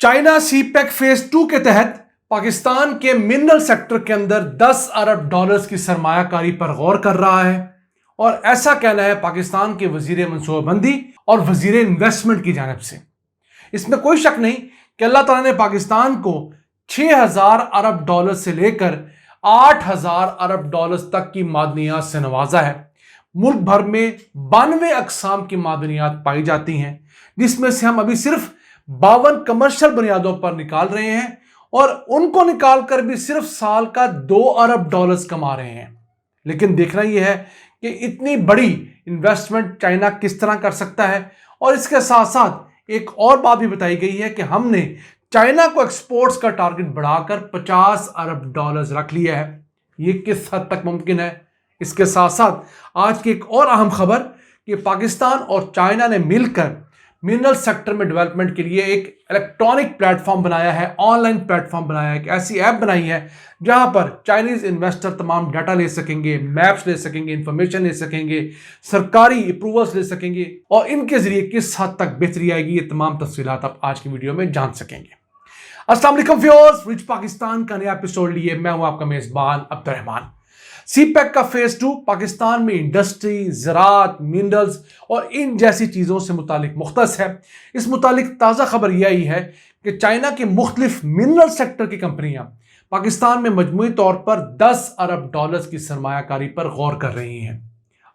China CPEC phase 2 के तहत पाकिस्तान के मिनरल सेक्टर के अंदर 10 अरब डॉलर्स की सरमायाकारी पर गौर कर रहा है और ऐसा कहना है पाकिस्तान के वजीर मनसूबाबंदी और वजीर इन्वेस्टमेंट की जानिब से। इसमें कोई शक नहीं कि अल्लाह ताला ने पाकिस्तान को 6000 अरब डॉलर से लेकर 8000 अरब डॉलर्स तक की मादनियात से नवाजा है। मुल्क भर में 92 अकसाम की मादनियात पाई जाती हैं, जिसमें से हम अभी सिर्फ 52 कमर्शियल बुनियादों पर निकाल रहे हैं और उनको निकाल कर भी सिर्फ साल का 2 अरब डॉलर्स कमा रहे हैं। लेकिन देखना यह है कि इतनी बड़ी इन्वेस्टमेंट चाइना किस तरह कर सकता है। और इसके साथ साथ एक और बात भी बताई गई है कि हमने चाइना को एक्सपोर्ट्स का टारगेट बढ़ाकर 50 अरब डॉलर्स रख लिया है। ये किस हद तक मुमकिन है। इसके साथ साथ आज की एक और अहम खबर कि पाकिस्तान और चाइना ने मिलकर मिनरल सेक्टर में डेवलपमेंट के लिए एक इलेक्ट्रॉनिक प्लेटफॉर्म बनाया है, ऑनलाइन प्लेटफॉर्म बनाया है, एक ऐसी ऐप बनाई है जहां पर चाइनीज इन्वेस्टर तमाम डाटा ले सकेंगे, मैप्स ले सकेंगे, इंफॉर्मेशन ले सकेंगे, सरकारी अप्रूवल्स ले सकेंगे और इनके जरिए किस हद तक बेहतरी आएगी, ये तमाम तफसीलात आप आज की वीडियो में जान सकेंगे। अस्सलाम वालेकुम व्यूअर्स, रिच पाकिस्तान का नया एपिसोड लिए मैं हूं आपका मेजबान अब्दुर्रहमान। सीपेक का फेज 2 पाकिस्तान में इंडस्ट्री, ज़राअत, मिनरल्स और इन जैसी चीज़ों से मुतालिक मुख्तस है। इस मुतालिक ताज़ा खबर यह आई है कि चाइना की मुख्तलिफ मिनरल सेक्टर की कंपनियां पाकिस्तान में मजमूई तौर पर 10 अरब डॉलर्स की सरमायाकारी पर गौर कर रही हैं।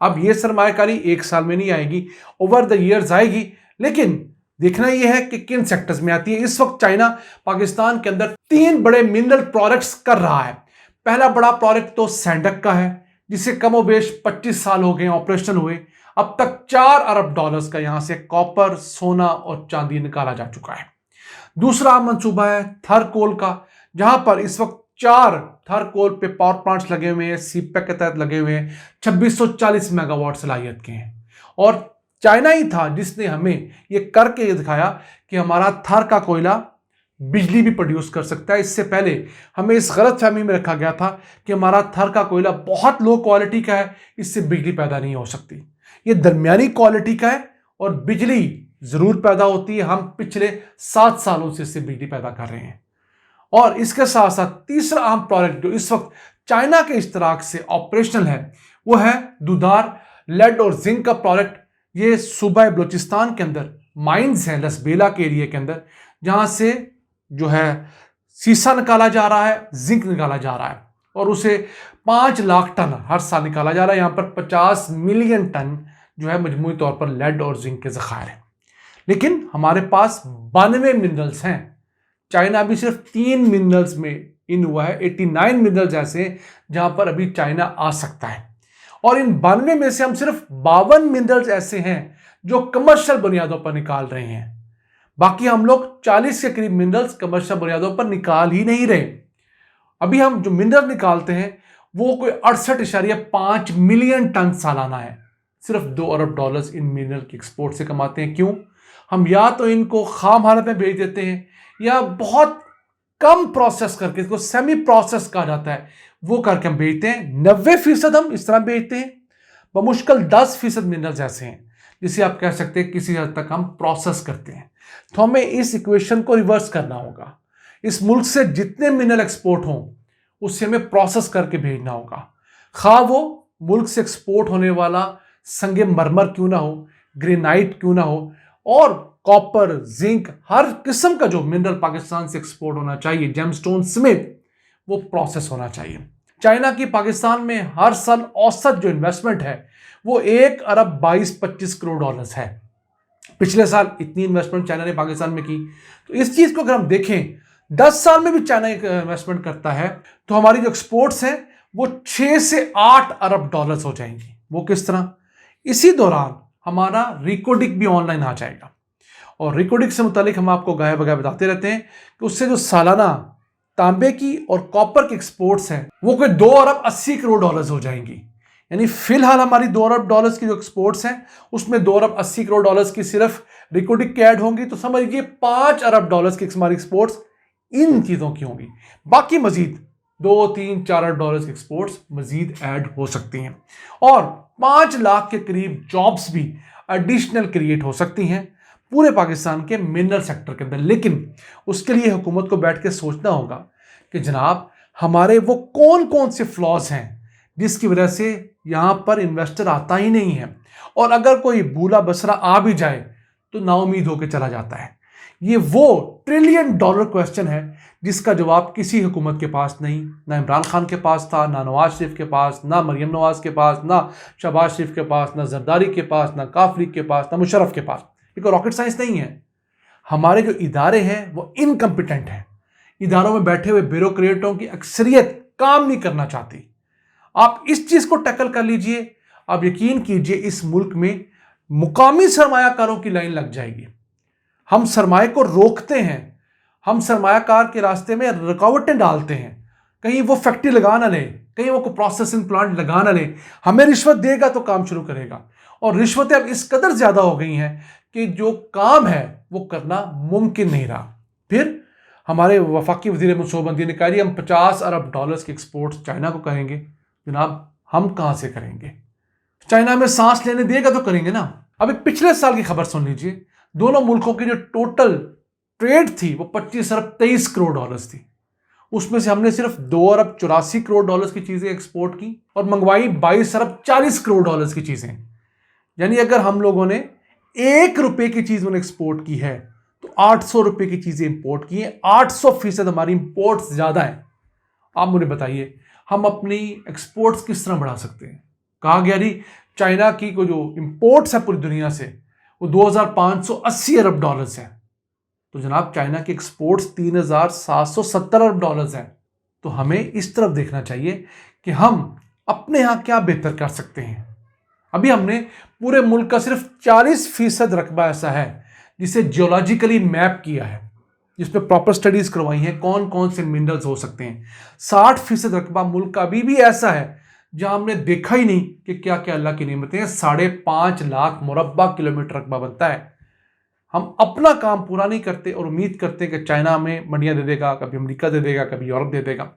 अब यह सरमायाकारी एक साल में नहीं आएगी, ओवर द ईयर्स आएगी, लेकिन देखना यह है कि किन सेक्टर्स में आती है। इस वक्त चाइना पाकिस्तान के अंदर 3 बड़े मिनरल प्रोडक्ट्स कर रहा है। पहला बड़ा प्रोडक्ट तो सैंडक का है, जिसे कमोबेश 25 साल हो गए ऑपरेशन हुए। अब तक 4 अरब डॉलर्स का यहां से कॉपर, सोना और चांदी निकाला जा चुका है। दूसरा मंसूबा है थरकोल का, जहां पर इस वक्त 4 थरकोल पे पावर प्लांट्स लगे हुए हैं, सीपेक के तहत लगे हुए हैं, 2640 मेगावाट सलाहियत के हैं। और चाइना ही था जिसने हमें यह करके दिखाया कि हमारा थर का कोयला बिजली भी प्रोड्यूस कर सकता है। इससे पहले हमें इस गलत फहमी में रखा गया था कि हमारा थर का कोयला बहुत लो क्वालिटी का है, इससे बिजली पैदा नहीं हो सकती। ये दरमियानी क्वालिटी का है और बिजली जरूर पैदा होती है। हम पिछले 7 सालों से इससे बिजली पैदा कर रहे हैं। और इसके साथ साथ तीसरा अहम प्रोडक्ट जो इस वक्त चाइना के इश्तराक से ऑपरेशनल है वो है दुधार, लेड और जिंक का प्रोडक्ट। ये सूबा बलोचिस्तान के अंदर माइंस हैं, लसबेला के एरिया के अंदर, जहां से जो है सीसा निकाला जा रहा है, जिंक निकाला जा रहा है और उसे 5 लाख टन हर साल निकाला जा रहा है। यहां पर 50 मिलियन टन जो है मजमूई तौर पर लेड और जिंक के ज़खायर हैं। लेकिन हमारे पास 92 मिनरल्स हैं। चाइना अभी सिर्फ 3 मिनरल्स में इन हुआ है। 89 मिनरल्स ऐसे हैं जहां पर अभी चाइना आ सकता है और इन 92 में से हम सिर्फ 52 मिनरल्स ऐसे हैं जो कमर्शियल बुनियादों पर निकाल रहे हैं। बाकी हम लोग 40 के करीब मिनरल्स कमर्शियल बुनियादों पर निकाल ही नहीं रहे। अभी हम जो मिनरल निकालते हैं वो कोई 68.5 मिलियन टन सालाना है। सिर्फ 2 अरब डॉलर्स इन मिनरल की एक्सपोर्ट से कमाते हैं। क्यों? हम या तो इनको खाम हालत में भेज देते हैं या बहुत कम प्रोसेस करके, इसको सेमी प्रोसेस कहा जाता है, वो करके हम भेजते हैं। 90% हम इस तरह भेजते हैं। बमुश्किल 10% मिनरल्स ऐसे हैं जिसे आप कह सकते हैं किसी हद तक हम प्रोसेस करते हैं। तो हमें इस इक्वेशन को रिवर्स करना होगा। इस मुल्क से जितने मिनरल एक्सपोर्ट हों उससे हमें प्रोसेस करके भेजना होगा। खा वो मुल्क से एक्सपोर्ट होने वाला संगे मरमर क्यों ना हो, ग्रेनाइट क्यों ना हो, और कॉपर, जिंक, हर किस्म का जो मिनरल पाकिस्तान से एक्सपोर्ट होना चाहिए, जेमस्टोन समेत, वो प्रोसेस होना चाहिए। चाइना की पाकिस्तान में हर साल औसत जो इन्वेस्टमेंट है वो 1 अरब 22-25 करोड़ डॉलर्स है। पिछले साल इतनी इन्वेस्टमेंट चाइना ने पाकिस्तान में की। तो इस चीज को अगर हम देखें, 10 साल में भी चाइना एक इन्वेस्टमेंट करता है तो हमारी जो एक्सपोर्ट्स हैं वो 6 से 8 अरब डॉलर्स हो जाएंगी। वो किस तरह? इसी दौरान हमारा रिकोडिक भी ऑनलाइन आ जाएगा और रिकोडिक से मुतालिक हम आपको गाय बगाए बताते रहते हैं कि उससे जो सालाना तांबे की और कॉपर की एक्सपोर्ट्स हैं वो कोई 2 अरब 80 करोड़ डॉलर्स हो जाएंगी। यानी फिलहाल हमारी 2 अरब डॉलर्स की जो एक्सपोर्ट्स हैं उसमें 2 अरब 80 करोड़ डॉलर्स की सिर्फ रिकोडिक की ऐड होंगी। तो समझ लीजिए 5 अरब डॉलर्स की हमारी एक्सपोर्ट्स इन चीज़ों की होंगी। बाकी मजीद 2, 3, 4 अरब डॉलर्स की एक्सपोर्ट्स मजीद ऐड हो सकती हैं और 5 लाख के करीब जॉब्स भी एडिशनल क्रिएट हो सकती हैं। पूरे पाकिस्तान के मिनरल सेक्टर के अंदर। लेकिन उसके लिए हुकूमत को बैठ के सोचना होगा कि जनाब हमारे वो कौन कौन से फ्लॉज हैं जिसकी वजह से यहाँ पर इन्वेस्टर आता ही नहीं है, और अगर कोई भूला बसरा आ भी जाए तो नाउमीद होकर चला जाता है। ये वो $1 ट्रिलियन क्वेश्चन है जिसका जवाब किसी हुकूमत के पास नहीं, ना इमरान खान के पास था, ना नवाज शरीफ के पास, ना मरियम नवाज के पास, ना शहबाज शरीफ के पास, ना जरदारी के पास, ना काफ लीग के पास, ना मुशर्रफ के पास। ये कोई रॉकेट साइंस नहीं है। हमारे जो इदारे हैं वो इनकम्पिटेंट हैं। इदारों में बैठे हुए ब्यूरोक्रेटों की अक्सरियत काम नहीं करना चाहती। आप इस चीज को टैकल कर लीजिए, आप यकीन कीजिए इस मुल्क में मुकामी सरमायाकारों की लाइन लग जाएगी। हम सरमाए को रोकते हैं, हम सरमायाकार के रास्ते में रुकावटें डालते हैं, कहीं वो फैक्ट्री लगा ना ले, कहीं वो प्रोसेसिंग प्लांट लगा ना ले, हमें रिश्वत देगा तो काम शुरू करेगा। और रिश्वतें अब इस कदर ज्यादा हो गई हैं कि जो काम है वो करना मुमकिन नहीं रहा। फिर हमारे वफाकी वजीर मनसूबाबंदी ने कहा जी हम $50 अरब की एक्सपोर्ट चाइना को करेंगे। जनाब हम कहां से करेंगे? चाइना में सांस लेने देगा तो करेंगे ना। अभी पिछले साल की खबर सुन लीजिए, दोनों मुल्कों की जो टोटल ट्रेड थी वो $25 अरब 23 करोड़ थी। उसमें से हमने सिर्फ $2 अरब 84 करोड़ की चीजें एक्सपोर्ट की और मंगवाई $22 अरब 40 करोड़ की चीजें। यानी अगर हम लोगों ने ₹1 की चीज उन्हें एक्सपोर्ट की है तो ₹800 की चीजें इंपोर्ट की हैं। 800% हमारी इंपोर्ट्स ज्यादा है। आप मुझे बताइए हम अपनी एक्सपोर्ट्स किस तरह बढ़ा सकते हैं? कहा गया जी चाइना की को जो इंपोर्ट्स है पूरी दुनिया से वो $2580 अरब है। तो जनाब चाइना की एक्सपोर्ट्स $3770 अरब हैं। तो हमें इस तरफ देखना चाहिए कि हम अपने यहां क्या बेहतर कर सकते हैं। अभी हमने पूरे मुल्क का सिर्फ 40% रकबा ऐसा है जिसे जियोलॉजिकली मैप किया है, जिसमें प्रॉपर स्टडीज करवाई हैं कौन कौन से मिनरल्स हो सकते हैं। 60% रकबा मुल्क का अभी भी ऐसा है जहां हमने देखा ही नहीं कि क्या क्या अल्लाह की नेमतें हैं। 5.5 लाख मुरब्बा किलोमीटर रकबा बनता है। हम अपना काम पूरा नहीं करते और उम्मीद करते हैं कि चाइना में मंडियां दे देगा, कभी अमेरिका दे देगा, कभी यूरोप दे देगा।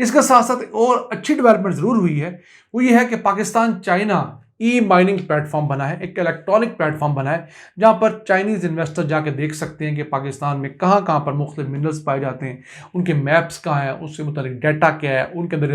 इसके साथ साथ और अच्छी डेवलपमेंट जरूर हुई है, वो ये है कि पाकिस्तान चाइना ई माइनिंग प्लेटफॉर्म बना है, एक इलेक्ट्रॉनिक प्लेटफॉर्म बना है जहां पर चाइनीज इन्वेस्टर जाके देख सकते हैं कि पाकिस्तान में कहां कहां पर मुख्तलिफ मिनरल्स पाए जाते हैं, उनके मैप्स कहाँ हैं, उससे मुतालिक डाटा क्या है, उनके अंदर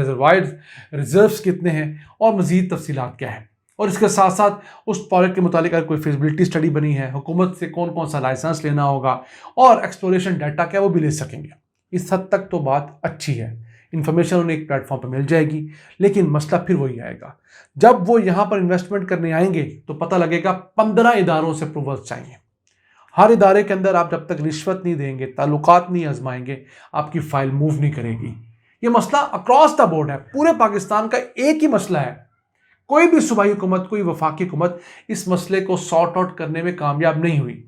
रिजर्व्स कितने हैं और मजीद तफसीलात क्या है। और इसके साथ साथ उस प्रोजेक्ट के मुतालिक अगर कोई फिजिबिलिटी स्टडी बनी है, हुकूमत से कौन कौन सा लाइसेंस लेना होगा और एक्सप्लोरेशन डाटा क्या वो भी ले सकेंगे। इस हद तक तो बात अच्छी है, इंफॉर्मेशन उन्हें एक प्लेटफॉर्म पर मिल जाएगी। लेकिन मसला फिर वही आएगा, जब वो यहाँ पर इन्वेस्टमेंट करने आएंगे तो पता लगेगा 15 इदारों से अप्रूवल्स चाहिए। हर इदारे के अंदर आप जब तक रिश्वत नहीं देंगे, ताल्लुकात नहीं आजमाएंगे, आपकी फाइल मूव नहीं करेगी। ये मसला अक्रॉस द बोर्ड है, पूरे पाकिस्तान का एक ही मसला है। कोई भी सूबाई हुकूमत, कोई वफाकी हुकूमत इस मसले को सॉर्ट आउट करने में कामयाब नहीं हुई।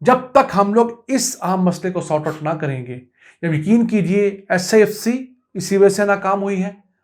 जब तक हम लोग इस अहम मसले को सॉर्ट आउट ना करेंगे, जब यकीन कीजिए SIFC इसी वजह से नाकाम हुई है।